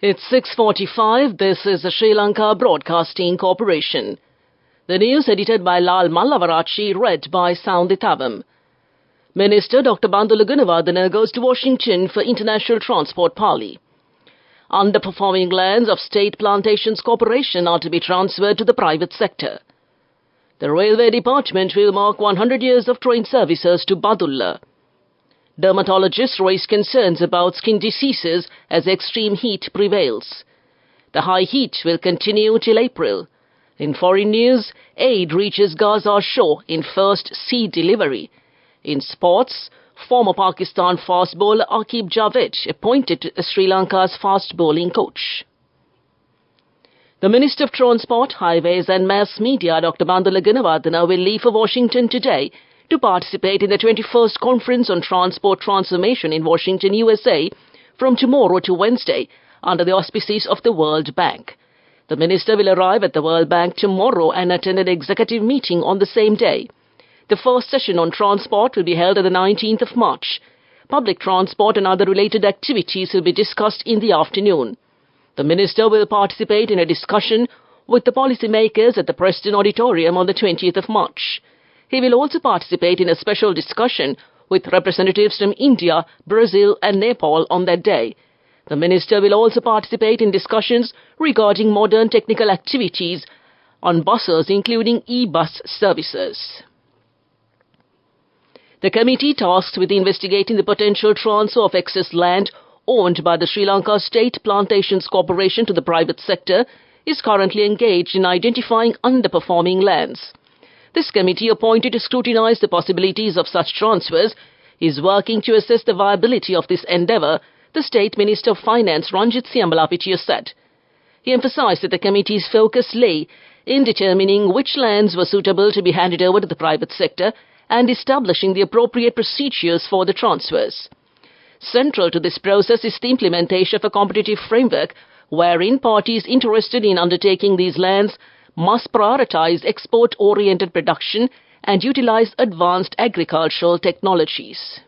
It's 6:45. This is the Sri Lanka Broadcasting Corporation. The news edited by Lal Mallavarachi, read by Sounditavam. Minister Dr. Bandula Gunawardena goes to Washington for International Transport Parley. Underperforming lands of State Plantations Corporation are to be transferred to the private sector. The Railway Department will mark 100 years of train services to Badulla. Dermatologists raise concerns about skin diseases as extreme heat prevails. The high heat will continue till April. In foreign news, aid reaches Gaza shore in first sea delivery. In sports, former Pakistan fast bowler Aqib Javed appointed to Sri Lanka's fast bowling coach. The Minister of Transport, Highways and Mass Media, Dr. Bandula Gunawardena, will leave for Washington today to participate in the 21st Conference on Transport Transformation in Washington, USA, from tomorrow to Wednesday, under the auspices of the World Bank. The minister will arrive at the World Bank tomorrow and attend an executive meeting on the same day. The first session on transport will be held on the 19th of March. Public transport and other related activities will be discussed in the afternoon. The minister will participate in a discussion with the policymakers at the Preston Auditorium on the 20th of March. He will also participate in a special discussion with representatives from India, Brazil and Nepal on that day. The minister will also participate in discussions regarding modern technical activities on buses, including e-bus services. The committee tasked with investigating the potential transfer of excess land owned by the Sri Lanka State Plantations Corporation to the private sector is currently engaged in identifying underperforming lands. This committee, appointed to scrutinize the possibilities of such transfers, is working to assess the viability of this endeavour, the State Minister of Finance Ranjit Siamalapitiya said. He emphasized that the committee's focus lay in determining which lands were suitable to be handed over to the private sector and establishing the appropriate procedures for the transfers. Central to this process is the implementation of a competitive framework wherein parties interested in undertaking these lands must prioritize export-oriented production and utilize advanced agricultural technologies.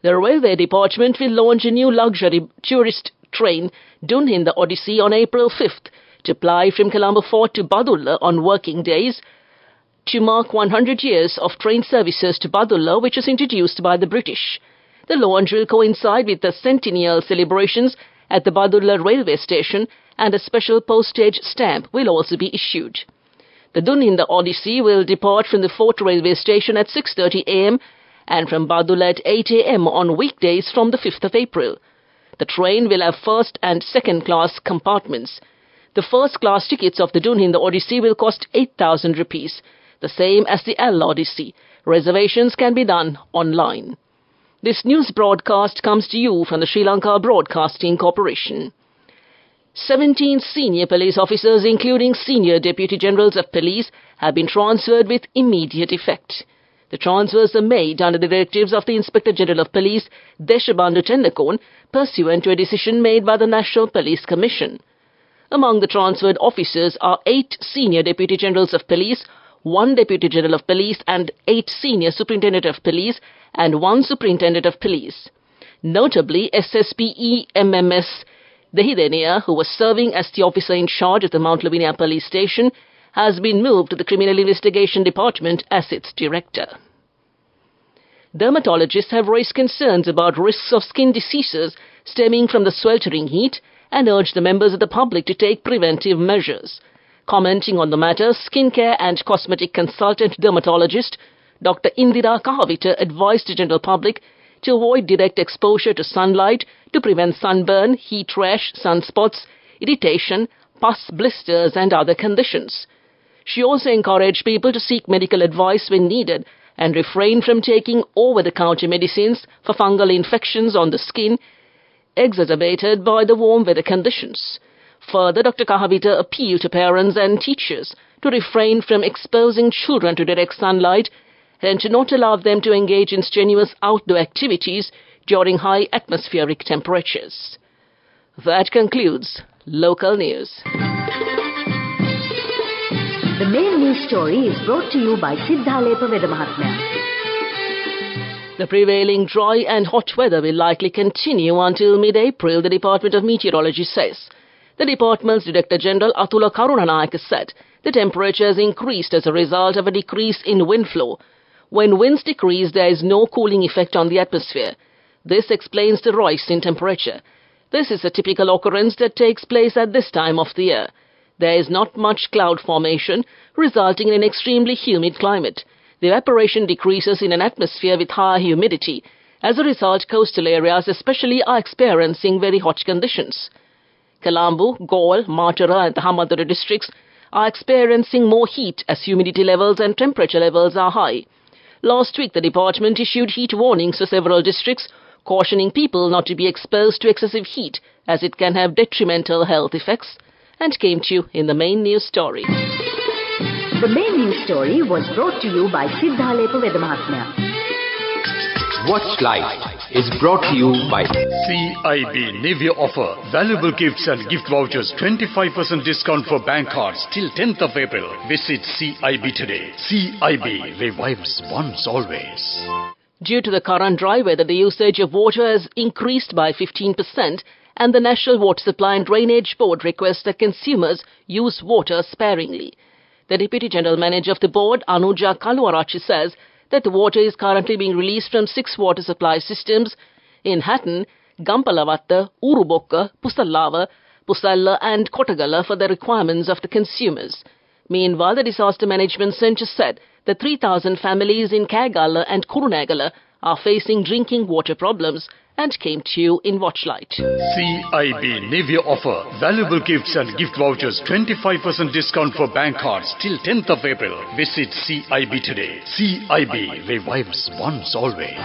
The Railway Department will launch a new luxury tourist train, Dunhin the Odyssey, on April 5th to ply from Colombo Fort to Badulla on working days to mark 100 years of train services to Badulla, which was introduced by the British. The launch will coincide with the centennial celebrations at the Badulla railway station, and a special postage stamp will also be issued. The Dunhin the Odyssey will depart from the Fort railway station at 6:30 a.m. and from Badulla at 8 a.m. on weekdays from the 5th of April. The train will have first and second class compartments. The first class tickets of the Dunhin the Odyssey will cost 8,000 rupees, the same as the L Odyssey. Reservations can be done online. This news broadcast comes to you from the Sri Lanka Broadcasting Corporation. 17 senior police officers, including senior deputy generals of police, have been transferred with immediate effect. The transfers are made under the directives of the Inspector General of Police, Deshabandhu Tendakon, pursuant to a decision made by the National Police Commission. Among the transferred officers are 8 senior deputy generals of police, 1 deputy general of police and 8 senior superintendent of police and 1 superintendent of police. Notably, SSPE MMS Dehidenia, who was serving as the officer in charge of the Mount Lavinia police station, has been moved to the Criminal Investigation Department as its director. Dermatologists have raised concerns about risks of skin diseases stemming from the sweltering heat and urged the members of the public to take preventive measures. Commenting on the matter, skincare and cosmetic consultant dermatologist Dr. Indira Kahavita advised the general public to avoid direct exposure to sunlight to prevent sunburn, heat rash, sunspots, irritation, pus, blisters and other conditions. She also encouraged people to seek medical advice when needed and refrain from taking over-the-counter medicines for fungal infections on the skin exacerbated by the warm weather conditions. Further, Dr. Kahavita appealed to parents and teachers to refrain from exposing children to direct sunlight and to not allow them to engage in strenuous outdoor activities during high atmospheric temperatures. That concludes local news. The main news story is brought to you by Sinhala Veda Mahatmya. The prevailing dry and hot weather will likely continue until mid-April, the Department of Meteorology says. The department's Director General Atula Karunanaike said the temperature has increased as a result of a decrease in wind flow. When winds decrease, there is no cooling effect on the atmosphere. This explains the rise in temperature. This is a typical occurrence that takes place at this time of the year. There is not much cloud formation, resulting in an extremely humid climate. The evaporation decreases in an atmosphere with high humidity. As a result, coastal areas especially are experiencing very hot conditions. Kalambu, Gaul, Matara and the Hamadura districts are experiencing more heat as humidity levels and temperature levels are high. Last week, the department issued heat warnings for several districts, cautioning people not to be exposed to excessive heat as it can have detrimental health effects, and came to you in the main news story. The main news story was brought to you by Sinhala Vedamahatmya. Watch Live is brought to you by CIB Navy offer valuable gifts and gift vouchers, 25% discount for bank cards till 10th of April. Visit CIB today. CIB revives once always. Due to the current dry weather, the usage of water has increased by 15%, and the National Water Supply and Drainage Board requests that consumers use water sparingly. The Deputy General Manager of the board, Anuja Kaluarachi, says that the water is currently being released from 6 water supply systems in Hatton, Gampalavatta, Urubokka, Pusallava, Pusalla and Kotagala for the requirements of the consumers. Meanwhile, the Disaster Management Centre said that 3,000 families in Kagala and Kurunagala are facing drinking water problems, and came to you in Watchlight. CIB Navy offer valuable gifts and gift vouchers, 25% discount for bank cards till 10th of April. Visit CIB today. CIB revives once always.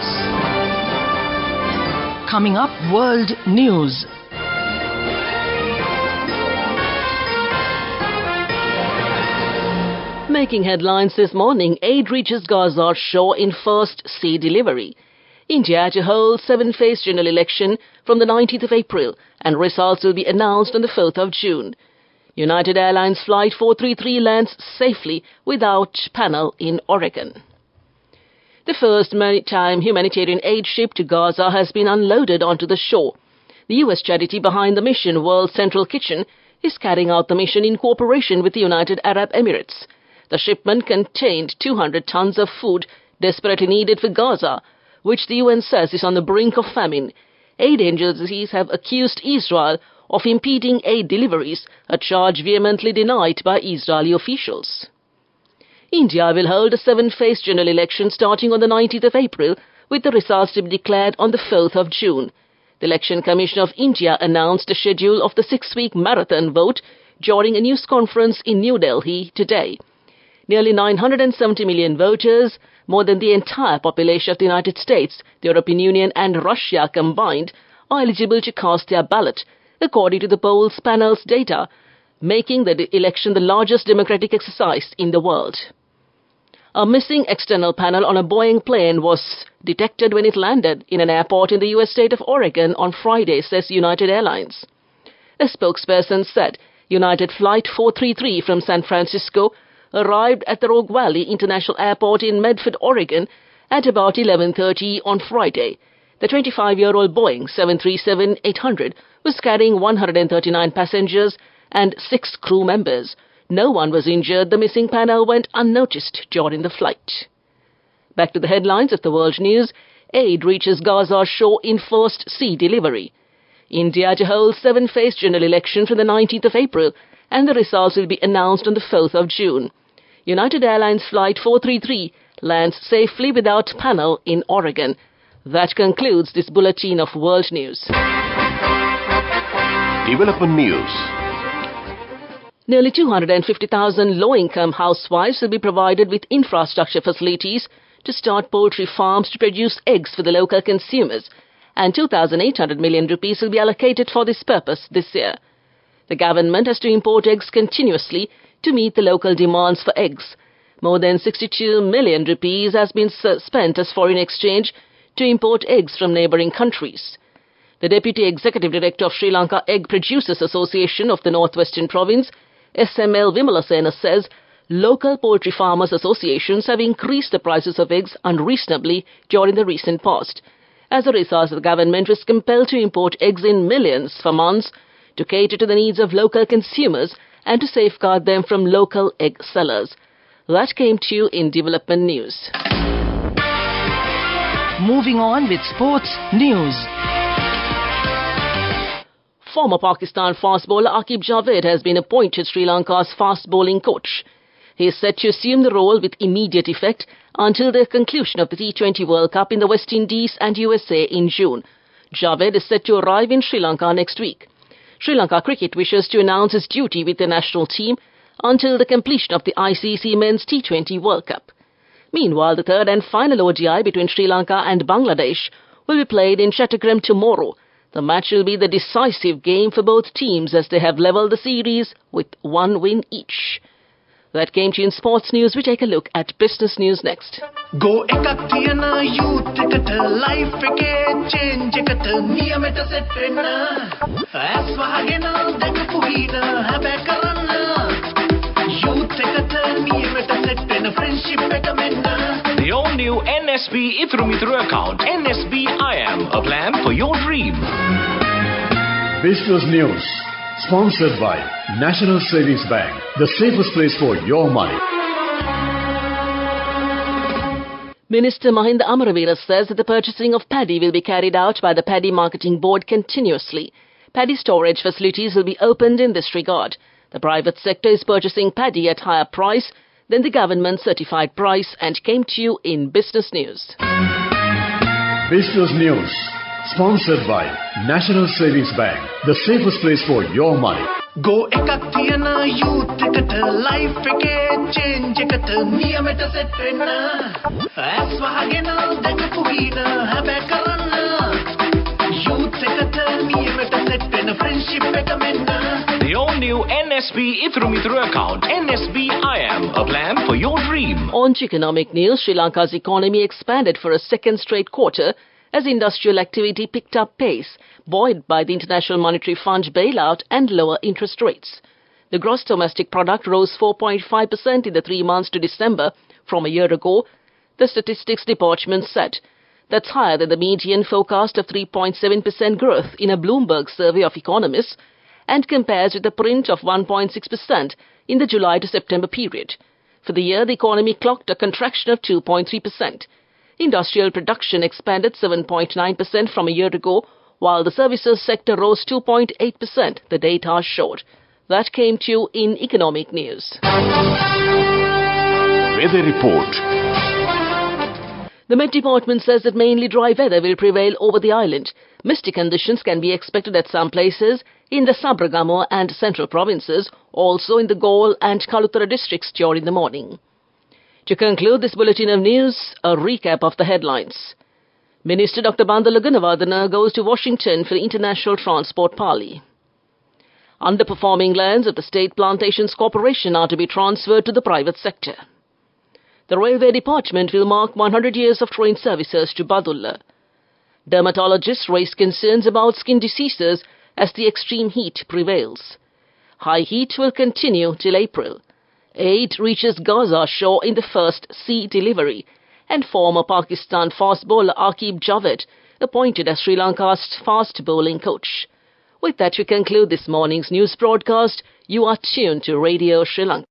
Coming up, World News. Making headlines this morning, aid reaches Gaza shore in first sea delivery. India to hold 7-phase general election from the 19th of April, and results will be announced on the 4th of June. United Airlines Flight 433 lands safely without panel in Oregon. The first maritime humanitarian aid ship to Gaza has been unloaded onto the shore. The U.S. charity behind the mission, World Central Kitchen, is carrying out the mission in cooperation with the United Arab Emirates. The shipment contained 200 tons of food desperately needed for Gaza, which the UN says is on the brink of famine. Aid agencies have accused Israel of impeding aid deliveries, a charge vehemently denied by Israeli officials. India will hold a 7-phase general election starting on the 19th of April, with the results to be declared on the 4th of June. The Election Commission of India announced the schedule of the 6-week marathon vote during a news conference in New Delhi today. Nearly 970 million voters, more than the entire population of the United States, the European Union and Russia combined, are eligible to cast their ballot, according to the polls panel's data, making the election the largest democratic exercise in the world. A missing external panel on a Boeing plane was detected when it landed in an airport in the U.S. state of Oregon on Friday, says United Airlines. A spokesperson said United Flight 433 from San Francisco arrived at the Rogue Valley International Airport in Medford, Oregon at about 11:30 on Friday. The 25-year-old Boeing 737-800 was carrying 139 passengers and 6 crew members. No one was injured. The missing panel went unnoticed during the flight. Back to the headlines of the world news. Aid reaches Gaza shore in first sea delivery. India to hold 7-phase general election from the 19th of April, and the results will be announced on the 4th of June. United Airlines Flight 433 lands safely without panel in Oregon. That concludes this bulletin of World News. Development News. Nearly 250,000 low-income housewives will be provided with infrastructure facilities to start poultry farms to produce eggs for the local consumers, and 2,800 million rupees will be allocated for this purpose this year. The government has to import eggs continuously to meet the local demands for eggs. More than 62 million rupees has been spent as foreign exchange to import eggs from neighbouring countries. The Deputy Executive Director of Sri Lanka Egg Producers Association of the Northwestern Province, SML Vimalasena, says local poultry farmers associations have increased the prices of eggs unreasonably during the recent past. As a result, the government was compelled to import eggs in millions for months to cater to the needs of local consumers and to safeguard them from local egg sellers. That came to you in development news. Moving on with sports news. Former Pakistan fast bowler Aqib Javed has been appointed Sri Lanka's fast bowling coach. He is set to assume the role with immediate effect until the conclusion of the T20 World Cup in the West Indies and USA in June. Javed is set to arrive in Sri Lanka next week. Sri Lanka Cricket wishes to announce his duty with the national team until the completion of the ICC Men's T20 World Cup. Meanwhile, the third and final ODI between Sri Lanka and Bangladesh will be played in Chattogram tomorrow. The match will be the decisive game for both teams as they have levelled the series with one win each. That came to you in sports news. We take a look at business news next. Go ekakthiyana youth ekata life eke change ekata niyameta set wenna as wahagena dakapu hina habe karanna youth ekata niyameta set wenna friendship eka menna. The all-new NSB Ithru account, NSB IAM, a plan for your dream. Business news, sponsored by National Savings Bank, the safest place for your money. Minister Mahinda Amaravira says that the purchasing of paddy will be carried out by the Paddy Marketing Board continuously. Paddy storage facilities will be opened in this regard. The private sector is purchasing paddy at higher price than the government certified price and came to you in business news. Business news, sponsored by National Savings Bank, the safest place for your money. Go ekakthiyana youth ekata life eke change ekata niyameta set wenna as wahagena dakapu hina habe karanna youth ekata niyameta set wenna friendship eka menna. The all-new NSB Ithru account, NSB IAM, a plan for your dream. On to economic news, Sri Lanka's economy expanded for a second straight quarter as industrial activity picked up pace, buoyed by the International Monetary Fund bailout and lower interest rates. The gross domestic product rose 4.5% in the 3 months to December from a year ago, the Statistics Department said. That's higher than the median forecast of 3.7% growth in a Bloomberg survey of economists and compares with a print of 1.6% in the July to September period. For the year, the economy clocked a contraction of 2.3%. Industrial production expanded 7.9% from a year ago, while the services sector rose 2.8%, the data showed. That came to you in economic news. Weather report. The Met Department says that mainly dry weather will prevail over the island. Misty conditions can be expected at some places in the Sabragamo and central provinces, also in the Galle and Kalutara districts during the morning. To conclude this bulletin of news, a recap of the headlines. Minister Dr. Bandala Gunawardena goes to Washington for the International Transport Parley. Underperforming lands of the State Plantations Corporation are to be transferred to the private sector. The Railway Department will mark 100 years of train services to Badulla. Dermatologists raise concerns about skin diseases as the extreme heat prevails. High heat will continue till April. Aid reaches Gaza shore in the first sea delivery, and former Pakistan fast bowler Aqib Javed appointed as Sri Lanka's fast bowling coach. With that, we conclude this morning's news broadcast. You are tuned to Radio Sri Lanka.